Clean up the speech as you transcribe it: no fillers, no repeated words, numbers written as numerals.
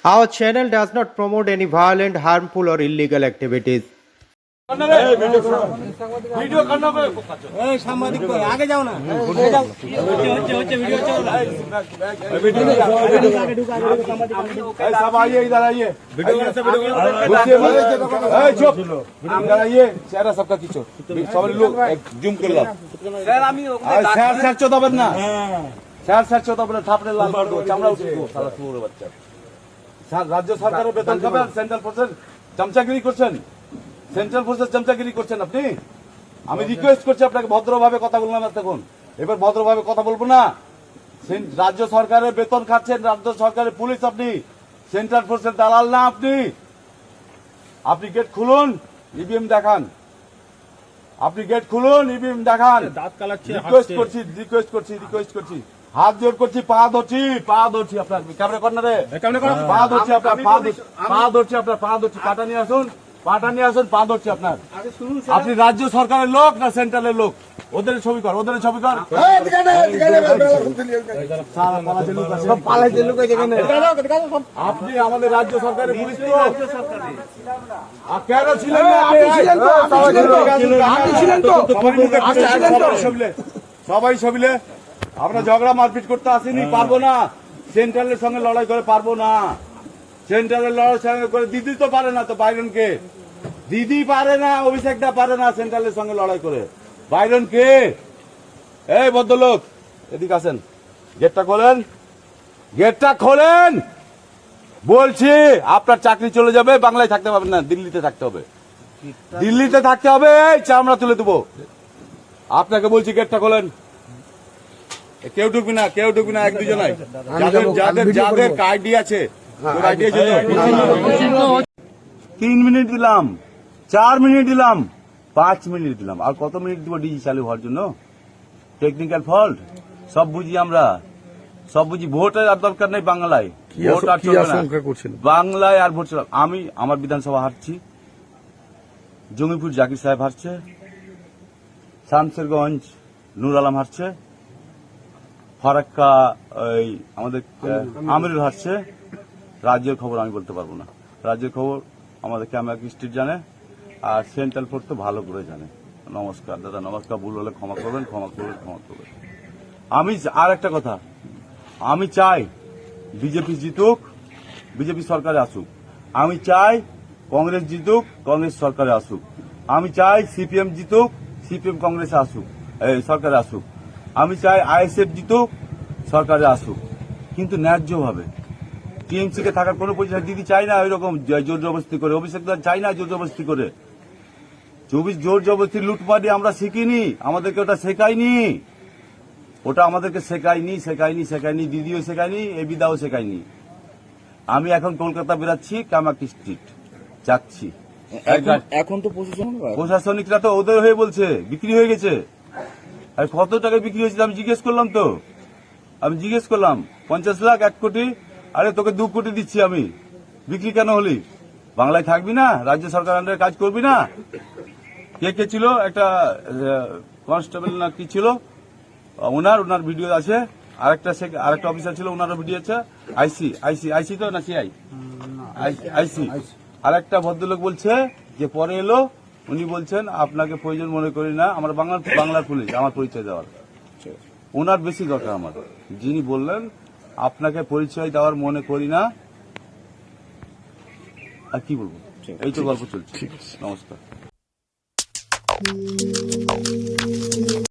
Our channel does not promote any violent, harmful, or illegal activities. Video করনা এই সাংবাদিক কই আগে যাও না আগে যাও হচ্ছে ভিডিও চল এই সব आइए इधर आइए वीडियो से वीडियो ए चुप इधर आइए चेहरा सबका खींचो सब लोग जूम कर लो सर আমি স্যার স্যার চোদাবেন না স্যার স্যার চোদাবেন না থাপড়ে লাল করে দেব চামড়া উঠিয়ে দেব সারা সুরে বাচ্চা স্যার রাজ্য সরকারের বেতন খাবেন সেন্ট্রাল ফোর্সের চামচাগিরি করছেন সেন্ট্রাল ফোর্সের চামচাগিরি করছেন আপনি আমি রিকোয়েস্ট করছি আপনাকে ভদ্রভাবে কথা বললাম তখন এবার ভদ্রভাবে কথা বলবো না রাজ্য সরকারের বেতন খাচ্ছেন রাজ্য সরকারের পুলিশ আপনি সেন্ট্রাল ফোর্সের দালাল না আপনি গেট খুলুন ইভিএম দেখান আপনি গেট খুলুন ইভিএম দেখান রিকোয়েস্ট করছি হাত জোর করছি পা ধরছি আপনার ক্যামেরা কর্নারে পা ধরছি আপনার পা ধরছি কাটা নিয়ে আসুন পাটা নিয়ে আসুন পা ধরছি আপনার আপনি রাজ্য সরকারের লোক না সেন্ট্রালের লোক ওদের ছবি কর আপনি আমাদের রাজ্য সরকারের পুলিশ তো কেন ছিলেন সবাই ছবিলে আমরা ঝগড়া মারপিট করতে আসিনি পারবো না সেন্ট্রালের সঙ্গে লড়াই করে পারবো না সেন্ট্রালের লড়াই করে দিদি তো পারে না তো বাইরনকে দিদি পারে না অভিষেকটা পারে না সেন্ট্রালের সঙ্গে লড়াই করে বাইরন কে এই ভদ্রলোক এদিকে আসেন গেটটা খোলেন বলছি আপনার চাকরি চলে যাবে বাংলায় থাকতে পারবেন না দিল্লিতে থাকতে হবে এই চামড়া তুলে দেবো আপনাকে বলছি গেটটা খোলেন কেউ ঢুকবি না এক দুজনাই যাদের আইডি আছে 3 মিনিট দিলাম 4 মিনিট দিলাম 5 মিনিট দিলাম আর কত মিনিট দিব ডিজি চালু হওয়ার জন্য টেকনিক্যাল ফল্ট সব বুঝি ভোটের আর দরকার নেই বাংলায় ভোট আর চলবে না বাংলায় আর ভোট চলবে আমি আমার বিধানসভা হারছি জঙ্গিপুর জাকির সাহেব হারছে শামসেরগঞ্জ নূর আলম হারছে ফারাক্কা আমাদের আমিরুল হারছে রাজ্যের খবর আমি বলতে পারবো না রাজ্যের খবর আমাদের ক্যামেরা স্ট্রিট জানে আর সেন্ট্রাল ফোর্স তো ভালো করে জানে নমস্কার দাদা নমস্কার ভুল হলে ক্ষমা করবেন আমি আর একটা কথা আমি চাই বিজেপি জিতুক বিজেপি সরকারে আসুক আমি চাই কংগ্রেস জিতুক কংগ্রেস সরকারে আসুক আমি চাই সিপিএম জিতুক সিপিএম কংগ্রেসে আসুক সরকারে আসুক আমি চাই আইএসএফ জিতুক সরকারে আসুক কিন্তু ন্যায্যভাবে টিএমসি কে থাকার কোনো পজিশন দিদি চাই না ওইরকম জোর জবরদস্তি করে অভিষেক চাই না জোর জবরদস্তি করে জোর জবরদস্তি লুটপাটি আমরা শিখিনি আমাদেরকে ওটা শেখায়নি দিদিও শেখায়নি এবিদাও শেখায়নি আমি এখন কলকাতা বেরাচ্ছি কামাকি স্ট্রিট যাচ্ছি এখন তো প্রশাসনিকরা তো ওদের হয়ে বলছে বিক্রি হয়ে গেছে আর কত টাকায় বিক্রি হয়েছে আমি জিজ্ঞেস করলাম 50 লাখ 1 কোটি আরে তোকে 2 কোটি দিচ্ছি আমি বিক্রি কেন হলি বাংলায় থাকবি না রাজ্য সরকার আন্ডারে কাজ করবি না কে ছিল একটা কনস্টেবল না কি ছিল ওনার ভিডিও আছে আরেকটা অফিসার ছিল ওনারও ভিডিও আছে আইসি তো না সিআই আইসি আর একটা ভদ্রলোক বলছে যে পরে এলো উনি বলছেন আপনাকে প্রয়োজন মনে করি না আমার বাংলার পুলিশ আমার পরিচয় দেওয়ার ওনার বেশি দরকার আমার যিনি বললেন আপনাকে পরিচয় দেওয়ার মনে করি না আর কি বলবো এই তো গল্প চলছে নমস্কার